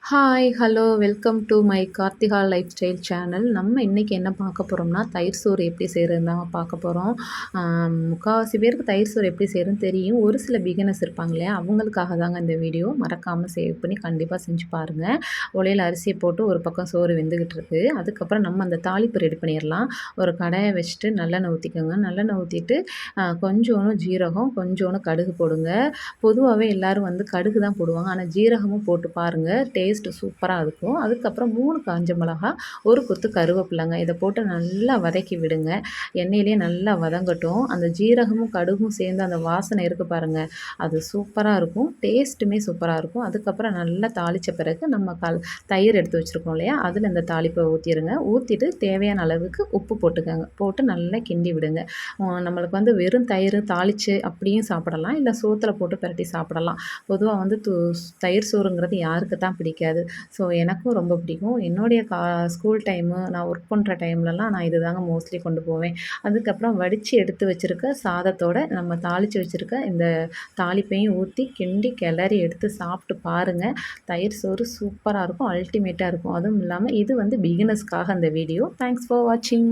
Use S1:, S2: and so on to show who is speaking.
S1: Hi! Hello! Welcome do my Karthika life style channel. நம்ம இன்றைக்கி என்ன பார்க்க போகிறோம்னா, தயிர் சோறு எப்படி செய்கிறதுன்னு தான் பார்க்க போகிறோம். முக்கால்வாசி பேருக்கு தயிர் சோறு எப்படி செய்கிறதுன்னு தெரியும். ஒரு சில பிகினர்ஸ் இருப்பாங்க இல்லையா? அவங்களுக்காக தாங்க இந்த வீடியோ. மறக்காமல் சேவ் பண்ணி கண்டிப்பாக செஞ்சு பாருங்கள். உலையில அரிசியை போட்டு ஒரு பக்கம் சோறு வெந்துக்கிட்டு இருக்கு. அதுக்கப்புறம் நம்ம அந்த தாளிப்பு ரெடி பண்ணிடலாம். ஒரு கடாயை வச்சுட்டு நல்லெண்ணெய் ஊற்றிக்கோங்க. நல்லெண்ணெய் ஊற்றிட்டு கொஞ்சோண்டு ஜீரகம், கொஞ்சோண்டு கடுகு போடுங்க. பொதுவாகவே எல்லோரும் வந்து கடுகு தான் போடுவாங்க. ஆனால் ஜீரகமும் போட்டு பாருங்கள். டேஸ்ட்டு சூப்பராக இருக்கும். அதுக்கப்புறம் 3 காஞ்ச மிளகா, ஒரு கொத்து கருவேப்பிலைங்க. இதை போட்டு நல்லா வதக்கி விடுங்க. எண்ணெயிலேயே நல்லா வதங்கட்டும். அந்த ஜீரகமும் கடுகும் சேர்ந்து அந்த வாசனை இருக்குது பாருங்கள், அது சூப்பராக இருக்கும். டேஸ்ட்டுமே சூப்பராக இருக்கும். அதுக்கப்புறம் நல்லா தாளித்த பிறகு நம்ம தயிர் எடுத்து வச்சுருக்கோம் இல்லையா, அதில் இந்த தாளிப்பை ஊற்றிடுங்க. ஊற்றிட்டு தேவையான அளவுக்கு உப்பு போட்டுக்கோங்க. போட்டு நல்லா கிண்டி விடுங்க. நம்மளுக்கு வந்து வெறும் தயிர் தாளித்து அப்படியும் சாப்பிடலாம், இல்லை சோத்தில் போட்டு பிரட்டி சாப்பிடலாம். பொதுவாக வந்து தயிர் சோறுங்கிறது யாருக்கு தான் பிடிக்காது. ஸோ எனக்கும் ரொம்ப பிடிக்கும். என்னுடைய ஸ்கூல் டைமு, நான் ஒர்க் பண்ணுற டைம்லலாம் நான் இது தாங்க மோஸ்ட்லி கொண்டு போவேன். அதுக்கப்புறம் வடித்து எடுத்து வச்சுருக்க சாதத்தோட நம்ம தாளித்து வச்சுருக்க இந்த தாளிப்பையும் ஊற்றி கிண்டி கிளறி எடுத்து சாப்பிட்டு பாருங்கள். தயிர் சோறு சூப்பராக இருக்கும், அல்டிமேட்டாக இருக்கும். அதுவும் இல்லாமல் இது வந்து பிகினர்ஸ்க்காக அந்த வீடியோ. தேங்க்ஸ் ஃபார் வாட்சிங்.